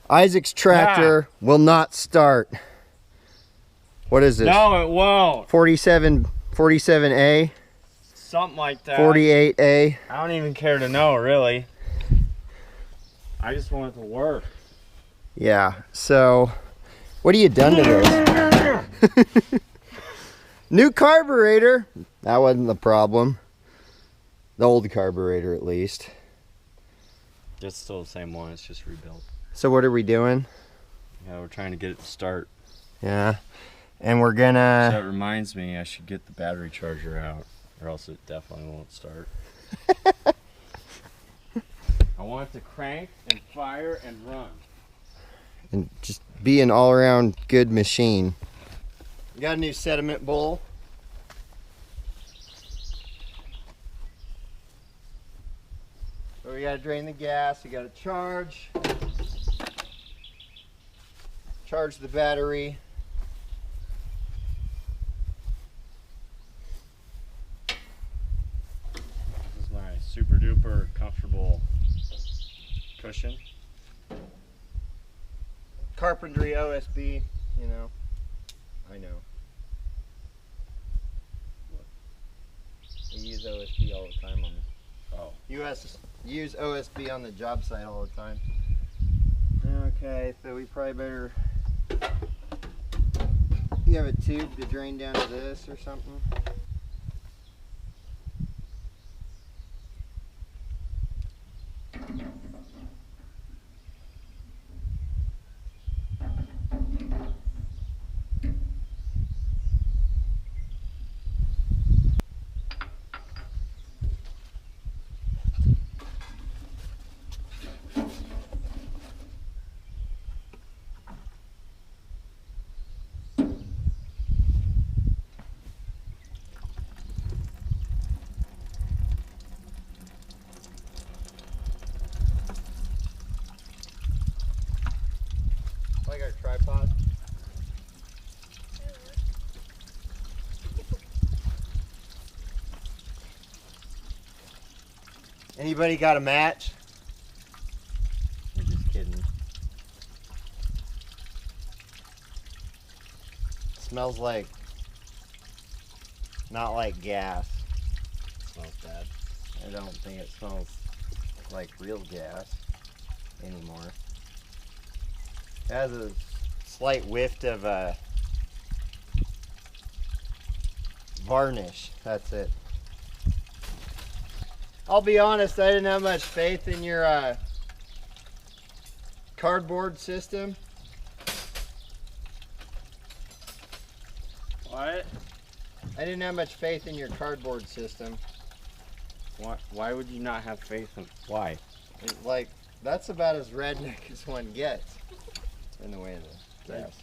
Isaac's tractor will not start. What is this? No, it won't. 47A? Something like that. 48A? I don't even care to know, really. I just want it to work. Yeah, so what have you done to this? New carburetor. That wasn't the problem. The old carburetor, at least. It's still the same one, it's just rebuilt. So what are we doing? Yeah, we're trying to get it to start. Yeah, and we're gonna... So that reminds me, I should get the battery charger out, or else it definitely won't start. I want it to crank and fire and run. And just be an all-around good machine. We got a new sediment bowl. So we gotta drain the gas, we gotta charge the battery. This is my super duper comfortable cushion. Carpentry OSB, you know. I know. We use OSB all the time on the... Oh. Use OSB on the job site all the time. Okay, so we probably better... You have a tube to drain down to this or something? Like our tripod. Anybody got a match? I'm just kidding. Smells like, not like gas. It smells bad. I don't think it smells like real gas anymore. It has a slight whiff of varnish. That's it. I'll be honest, I didn't have much faith in your cardboard system. What? I didn't have much faith in your cardboard system. Why would you not have faith in... Why? Like, that's about as redneck as one gets. In the way of the gas.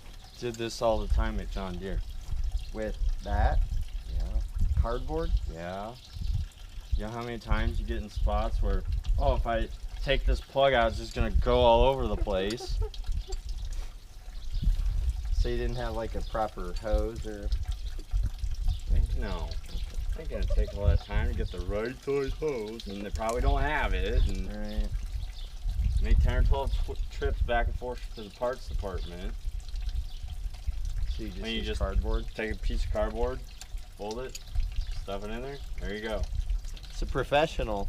Did this all the time at John Deere. With that? Yeah. Cardboard? Yeah. You know how many times you get in spots where, oh, if I take this plug out, it's just gonna go all over the place. So you didn't have like a proper hose or... No. It's gonna take a lot of time to get the right size hose, and they probably don't have it. And Right. make 10 or 12 trips back and forth to the parts department. So you just And you use just cardboard? Take a piece of cardboard, fold it, stuff it in there. There you go. It's a professional.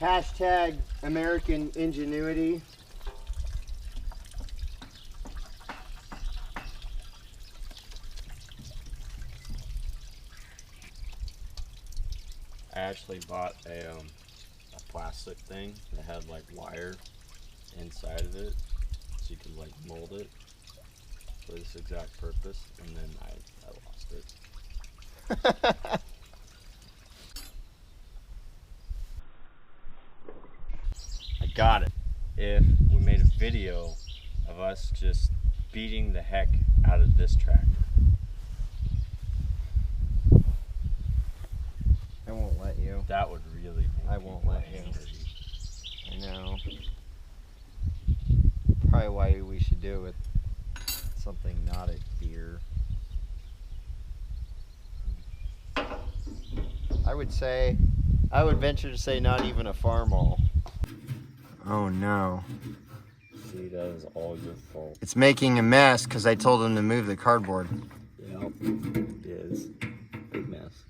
Hashtag American ingenuity. I actually bought a plastic thing that had like wire inside of it, so you could like mold it for this exact purpose, and then I lost it. I got it. If we made a video of us just beating the heck out of this tractor. I won't let you. That would really make I won't people let you. angry. I know. Probably why we should do it with something not a beer. I would venture to say not even a Farmall. Oh no. See, that is all your fault. It's making a mess because I told him to move the cardboard. Yep, it is. Big mess.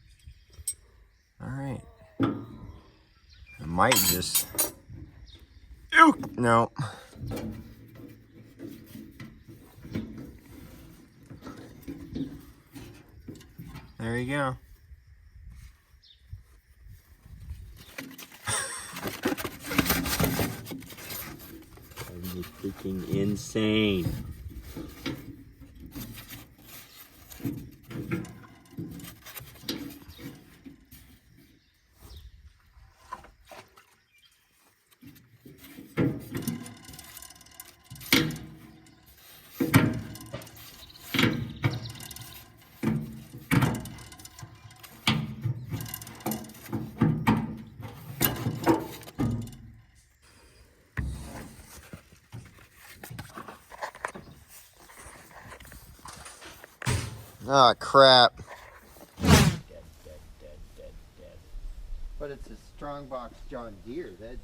All right. I might just... Ew! No. There you go. Are you freaking insane? Oh, crap. Dead. But it's a strong box John Deere. That's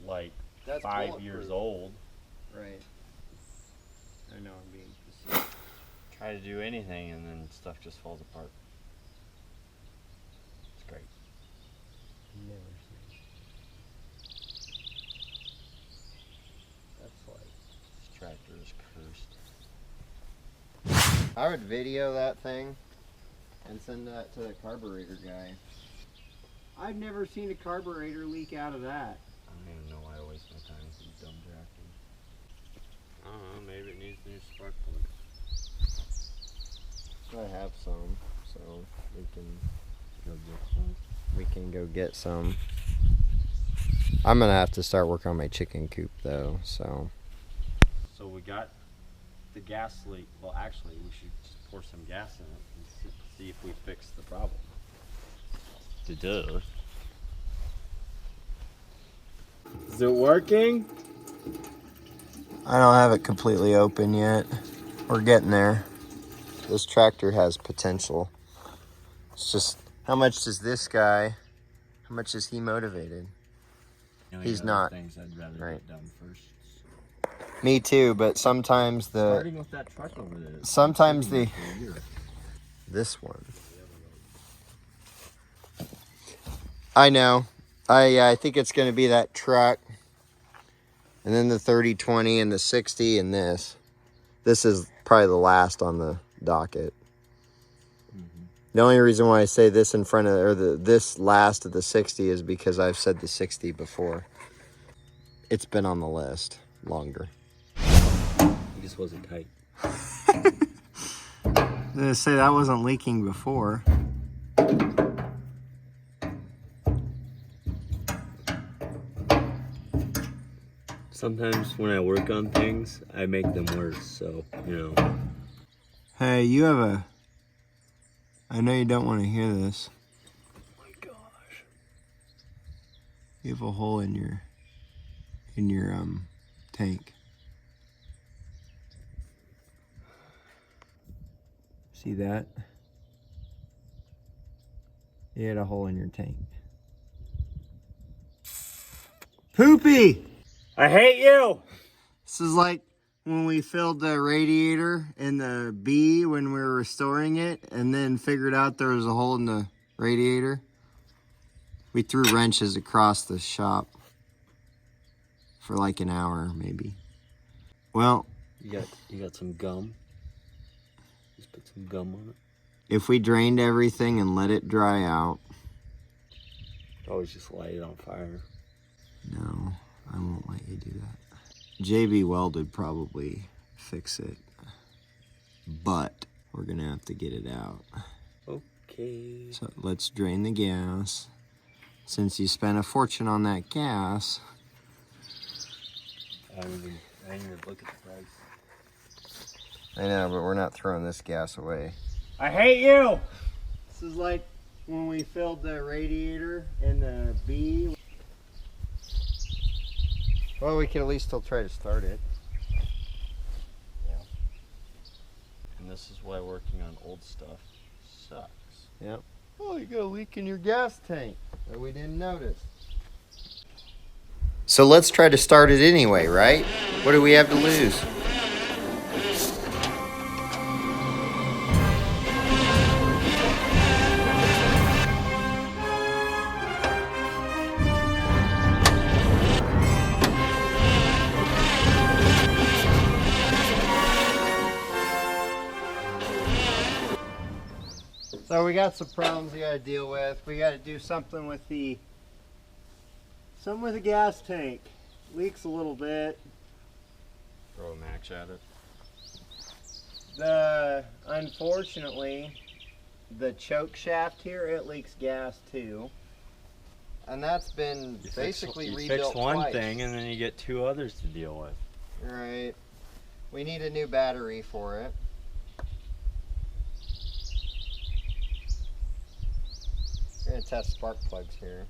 like that's 5 years old. Right. I know I'm being specific. Try to do anything and then stuff just falls apart. It's great. Never seen. That's like... This tractor is cursed. I would video that thing and send that to the carburetor guy. I've never seen a carburetor leak out of that. I don't even know why I waste my time with these dumb tractors. I don't know, maybe it needs new spark plugs. I have some, so we can Go get some. go get some. I'm gonna have to start working on my chicken coop though, so. So we got the gas leak. Well, actually, we should just pour some gas in it and see if we fix the problem. Duh. Is it working? I don't have it completely open yet. We're getting there. This tractor has potential. It's just, how much does this guy, how much is he motivated? He's not. Things I'd rather get done first. Me too, but sometimes Starting with that truck over there. sometimes this one. I know. I think it's going to be that truck, and then the 30/20 and the 60 and this. This is probably the last on the docket. Mm-hmm. The only reason why I say this in front of, or this last of the 60 is because I've said the 60 before. It's been on the list longer. He just wasn't tight. I was gonna say that wasn't leaking before. Sometimes when I work on things, I make them worse, so, you know. Hey, you have a... I know you don't want to hear this. Oh my gosh. You have a hole in your tank. See that? You had a hole in your tank. Poopy! I hate you! This is like when we filled the radiator in the B when we were restoring it and then figured out there was a hole in the radiator. We threw wrenches across the shop for like an hour maybe. Well, You got some gum? Just put some gum on it. if we drained everything and let it dry out. Always just light it on fire. No, I won't let you do that. JB Weld would probably fix it, but we're gonna have to get it out. Okay. So let's drain the gas. Since you spent a fortune on that gas. I didn't even look at the price. I know, but we're not throwing this gas away. I hate you! This is like when we filled the radiator in the B. Well, we can at least still try to start it. Yeah. And this is why working on old stuff sucks. Yep. Oh, you got a leak in your gas tank that we didn't notice. So let's try to start it anyway, right? What do we have to lose? So we got some problems we got to deal with. We got to do something with the gas tank. Leaks a little bit. Throw a match at it. Unfortunately, the choke shaft here, it leaks gas too. And that's been basically rebuilt twice. You fix one thing and then you get two others to deal with. Right. We need a new battery for it. We're going to test spark plugs here.